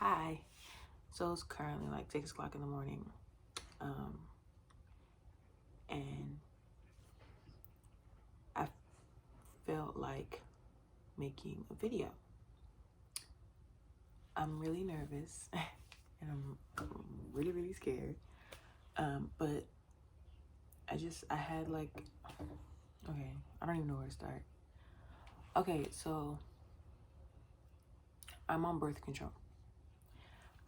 Hi. So it's currently like 6 o'clock in the morning. And I felt like making a video. I'm really nervous and I'm really, really scared. But I had like, okay, I don't even know where to start. Okay, so I'm on birth control.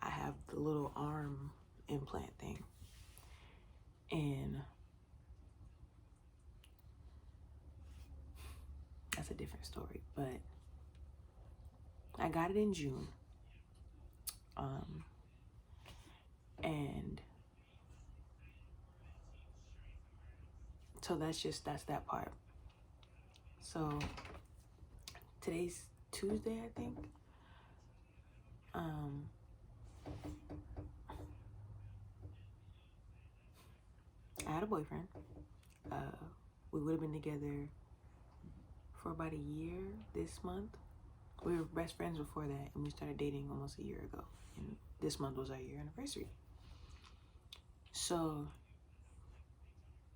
I have the little arm implant thing. And that's a different story, but I got it in June. And so that's that part. So today's Tuesday, I think. I had a boyfriend. We would have been together for about a year this month. We were best friends before that, and we started dating almost a year ago. And this month was our year anniversary. So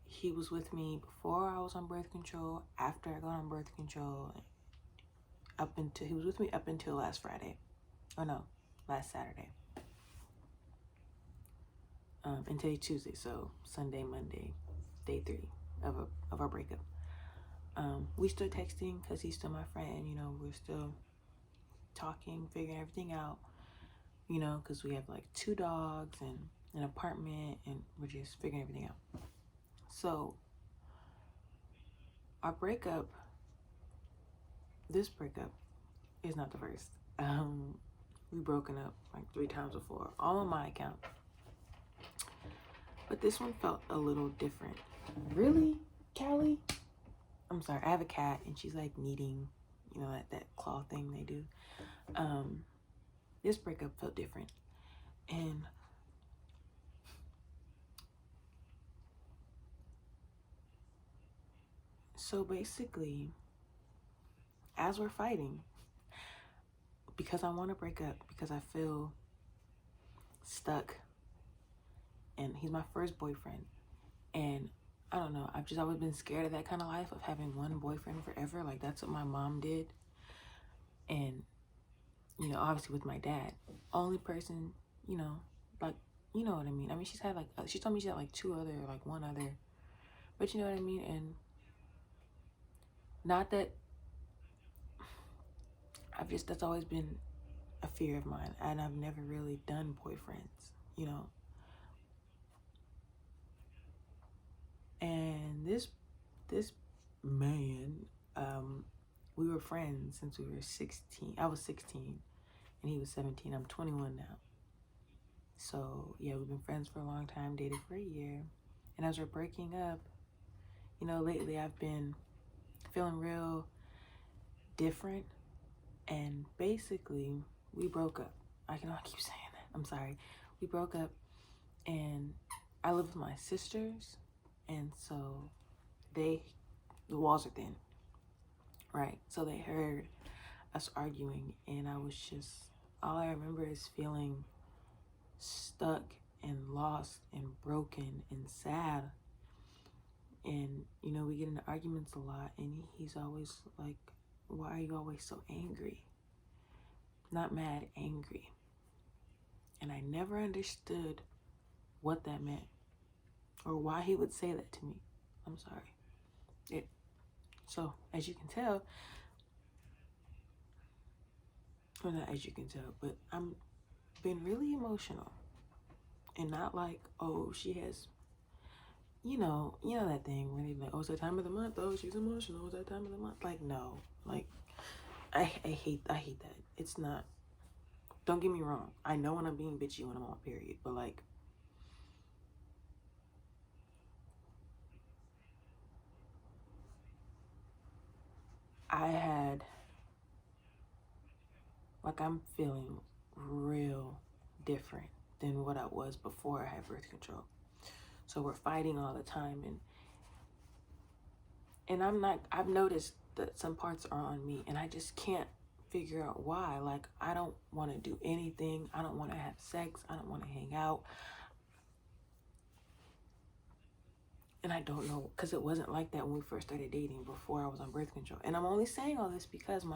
he was with me before I was on birth control, after I got on birth control, he was with me up until last Friday. Oh no, last Saturday. And today's Tuesday, so Sunday, Monday, day 3 of our breakup. We still texting because he's still my friend. We're still talking, figuring everything out. Because we have like 2 dogs and an apartment, and we're just figuring everything out. So our breakup, this breakup, is not the first. We've broken up like 3 times before, all on my account. But this one felt a little different. Really, Callie? I'm sorry, I have a cat and she's like kneading, that claw thing they do. This breakup felt different. And so basically, as we're fighting, because I want to break up, because I feel stuck, and he's my first boyfriend, and I don't know, I've just always been scared of that kind of life, of having one boyfriend forever. Like, that's what my mom did. And, obviously with my dad, only person, like, you know what I mean? I mean, she told me she had like 2 other, like 1 other, but you know what I mean? And not that, that's always been a fear of mine, and I've never really done boyfriends. And this man, we were friends since we were 16. I was 16 and he was 17. I'm 21 now. So yeah, we've been friends for a long time, dated for a year. And as we're breaking up, lately I've been feeling real different. And basically, we broke up. I keep saying that. I'm sorry. We broke up, and I live with my sisters, and so the walls are thin, right? So they heard us arguing, and all I remember is feeling stuck and lost and broken and sad. And, we get into arguments a lot, and he's always like, why are you always so angry? Not mad, angry. And I never understood what that meant or why he would say that to me. I'm sorry. So, as you can tell, or not as you can tell, but I'm been really emotional. And not like, oh, she has, that thing when he's like, oh, it's that time of the month, oh, she's emotional, it's that time of the month. Like, no. Like, I hate that. It's not, don't get me wrong. I know when I'm being bitchy when I'm on my period, but like, I'm feeling real different than what I was before I had birth control. So we're fighting all the time, and I've noticed that some parts are on me, and I just can't figure out why. Like, I don't want to do anything. I don't want to have sex. I don't want to hang out. And I don't know, because it wasn't like that when we first started dating before I was on birth control. And I'm only saying all this because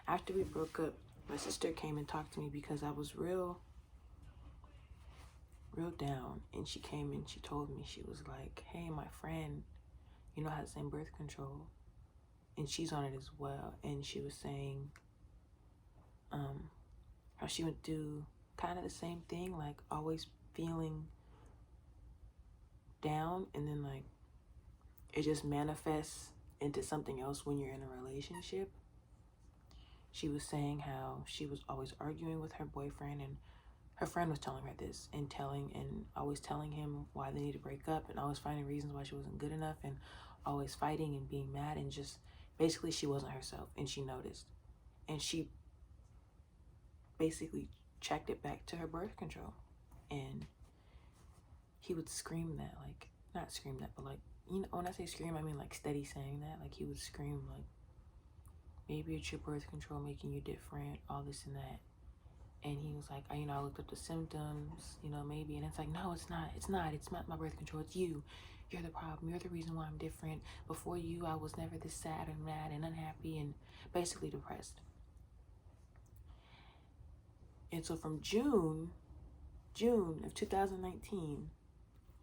after we broke up, my sister came and talked to me because I was real down. And she came and she told me, she was like, hey, my friend, has the same birth control. And she's on it as well. And she was saying how she went through kind of the same thing, like always feeling down, and then like it just manifests into something else when you're in a relationship. She was saying how she was always arguing with her boyfriend, and her friend was telling her this and always telling him why they need to break up, and always finding reasons why she wasn't good enough, and always fighting and being mad, and just basically she wasn't herself, and she noticed. And she basically checked it back to her birth control. And he would scream that, like, not scream that, but like, when I say scream, I mean like steady saying that. Like, he would scream like, maybe it's your birth control making you different, all this and that. And he was like, I looked up the symptoms, maybe. And it's like, no, it's not my birth control, it's you. You're the problem. You're the reason why I'm different. Before you, I was never this sad and mad and unhappy and basically depressed. And so from June of 2019,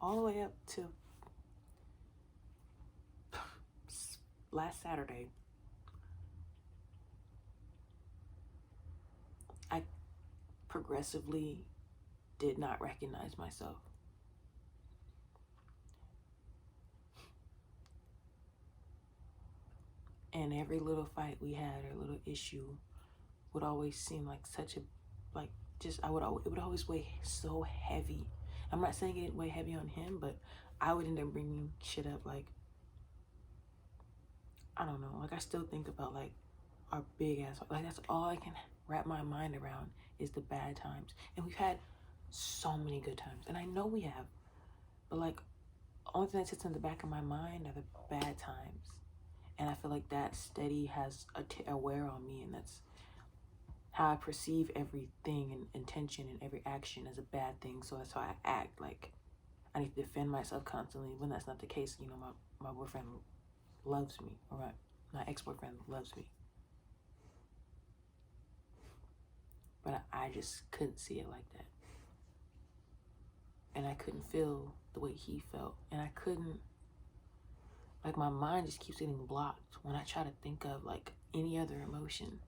all the way up to last Saturday, I progressively did not recognize myself. And every little fight we had or little issue would always seem like such a, like, just, it would always weigh so heavy. I'm not saying it didn't weigh heavy on him, but I would end up bringing shit up, like, I don't know, like, I still think about, like, our big ass, like, that's all I can wrap my mind around is the bad times. And we've had so many good times, and I know we have, but like, the only thing that sits in the back of my mind are the bad times. And I feel like that steady has a wear on me, and that's how I perceive everything and intention and every action as a bad thing. So that's how I act. Like, I need to defend myself constantly when that's not the case. My boyfriend loves me, or my ex-boyfriend loves me. But I just couldn't see it like that. And I couldn't feel the way he felt. And I couldn't, like, my mind just keeps getting blocked when I try to think of like any other emotion.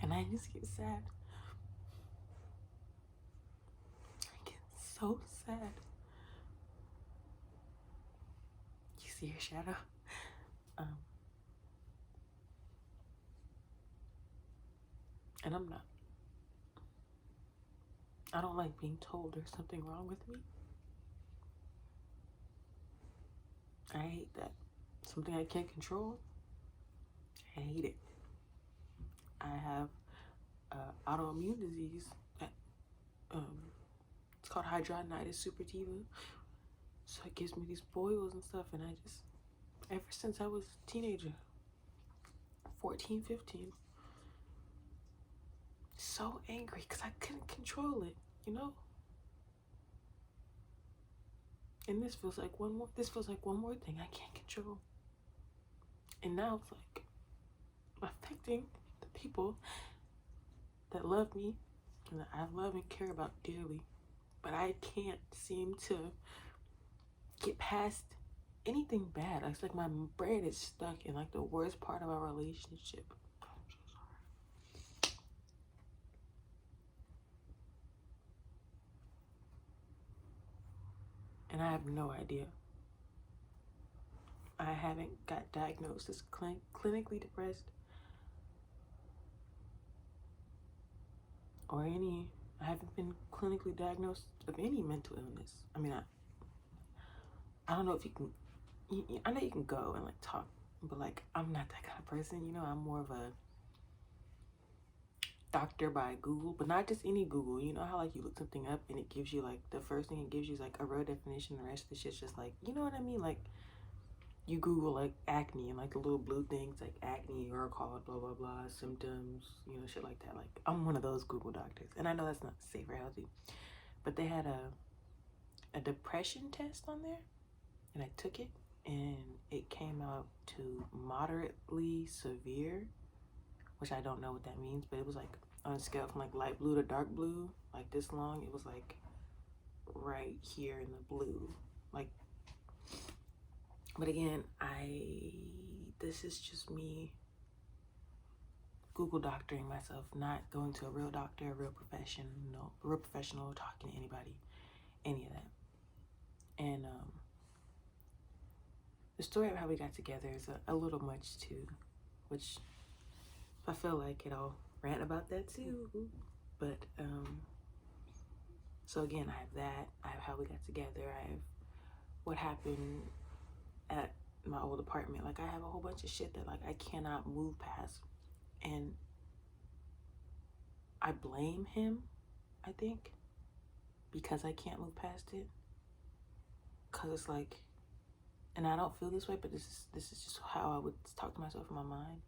And I just get sad. I get so sad. You see your shadow? And I don't like being told there's something wrong with me. I hate that. Something I can't control. I hate it. I have autoimmune disease. It's called hidradenitis suppurativa. So it gives me these boils and stuff, and I just, ever since I was a teenager, 14, 15, so angry because I couldn't control it, And this feels like one more thing I can't control. And now it's like affecting the people that love me and that I love and care about dearly. But I can't seem to get past anything bad. It's like my brain is stuck in like the worst part of our relationship. I'm so sorry. And I have no idea. I haven't got diagnosed as clinically depressed or I haven't been clinically diagnosed of any mental illness. I mean, I don't know if you can, I know you can go and like talk, but like, I'm not that kind of person, I'm more of a, doctor by Google, but not just any Google. You know how like you look something up and it gives you like the first thing it gives you is like a real definition, the rest of the shit's just like, you know what I mean? Like you Google like acne and like the little blue things like acne or called blah blah blah symptoms, you know, shit like that. Like I'm one of those Google doctors, and I know that's not safe or healthy, but they had a depression test on there, and I took it, and it came out to moderately severe, which I don't know what that means, but it was like on a scale from like light blue to dark blue, like this long. It was like right here in the blue, like. But again, this is just me Google doctoring myself, not going to a real doctor, a real professional, talking to anybody, any of that. And the story of how we got together is a little much too, which I feel like I'll rant about that too. But so again, I have that. I have how we got together. I have what happened at my old apartment. Like I have a whole bunch of shit that like I cannot move past, and I blame him, I think, because I can't move past it. Cause it's like, and I don't feel this way, but this is just how I would talk to myself in my mind.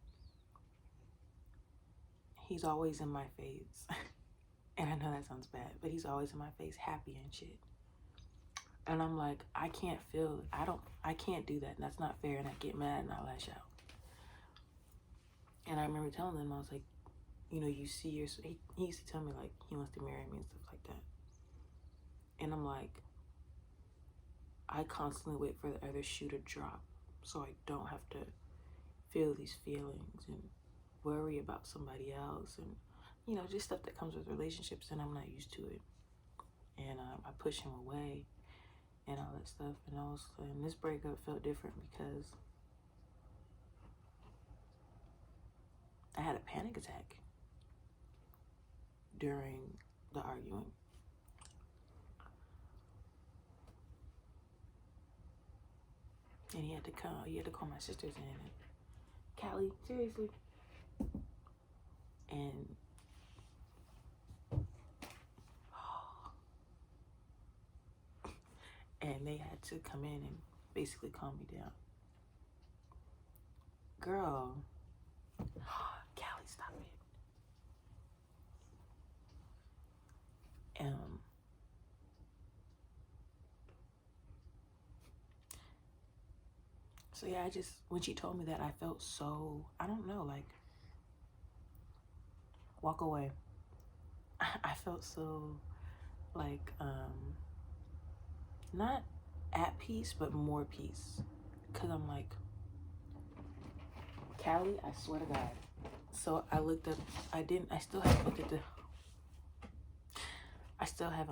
He's always in my face, and I know that sounds bad, but he's always in my face, happy and shit. And I'm like, I can't feel it. I can't do that, and that's not fair. And I get mad and I lash out. And I remember telling him, I was like, you know, you see your. He used to tell me like he wants to marry me and stuff like that. And I'm like, I constantly wait for the other shoe to drop so I don't have to feel these feelings and worry about somebody else and, you know, just stuff that comes with relationships, and I'm not used to it. And I push him away and all that stuff. And this breakup felt different because I had a panic attack during the arguing. And he had to call my sisters in and, Callie, seriously. And they had to come in and basically calm me down. Girl, Callie, stop it. So yeah, when she told me that, I felt so, I don't know, like, walk away. I felt so, like, not at peace, but more peace. Cause I'm like, Callie, I swear to God. So I looked up, I still haven't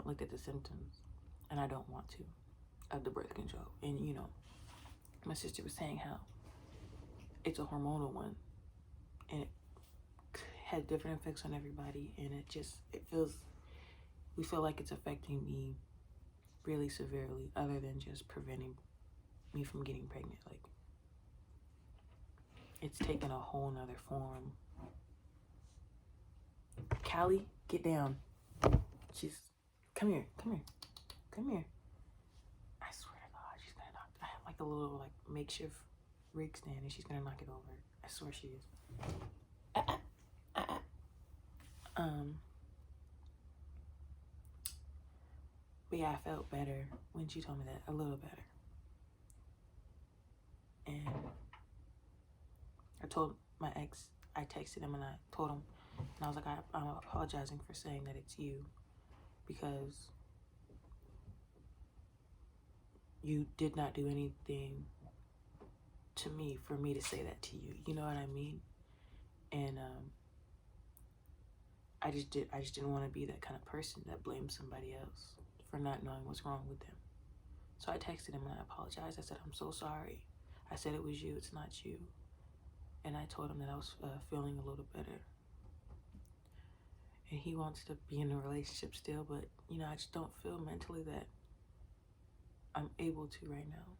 looked at the symptoms, and I don't want to, of the birth control. And you know, my sister was saying how it's a hormonal one, and it had different effects on everybody, and we feel like it's affecting me really severely, other than just preventing me from getting pregnant. Like, it's taken a whole nother form. Callie, get down. Come here. I swear to God, she's gonna knock. I have like a little like makeshift rig stand, and she's gonna knock it over. I swear she is. But yeah, I felt better when she told me that, a little better. And I told my ex, I texted him and I told him, and I was like, I'm apologizing for saying that it's you, because you did not do anything to me for me to say that to you. You know what I mean? And I just didn't want to be that kind of person that blames somebody else for not knowing what's wrong with them. So I texted him and I apologized. I said, I'm so sorry. I said it was you, it's not you. And I told him that I was feeling a little better. And he wants to be in a relationship still, but you know, I just don't feel mentally that I'm able to right now.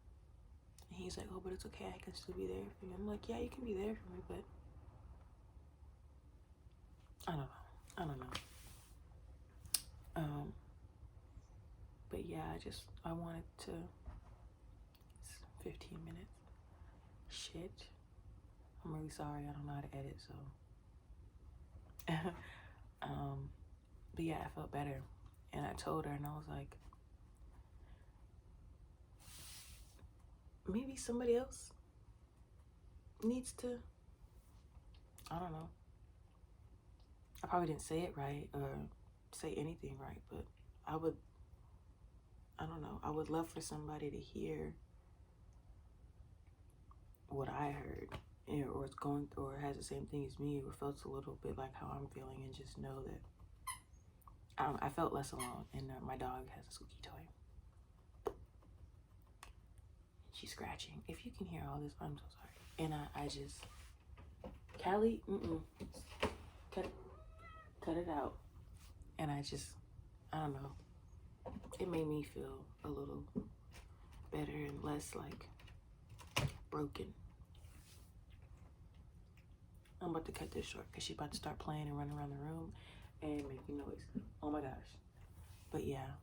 And he's like, oh, but it's okay, I can still be there for you. I'm like, yeah, you can be there for me, but I don't know. I don't know. But yeah, I wanted to, it's 15 minutes. Shit. I'm really sorry, I don't know how to edit, so. But yeah, I felt better. And I told her, and I was like, maybe somebody else needs to, I don't know. I probably didn't say it right or say anything right, but I don't know, I would love for somebody to hear what I heard, or is going through, or has the same thing as me, or felt a little bit like how I'm feeling, and just know that I felt less alone. And my dog has a squeaky toy. She's scratching. If you can hear all this, I'm so sorry. And I just, Callie, cut it out. And I don't know. It made me feel a little better and less like broken. I'm about to cut this short because she's about to start playing and running around the room and making noise. Oh my gosh. But yeah,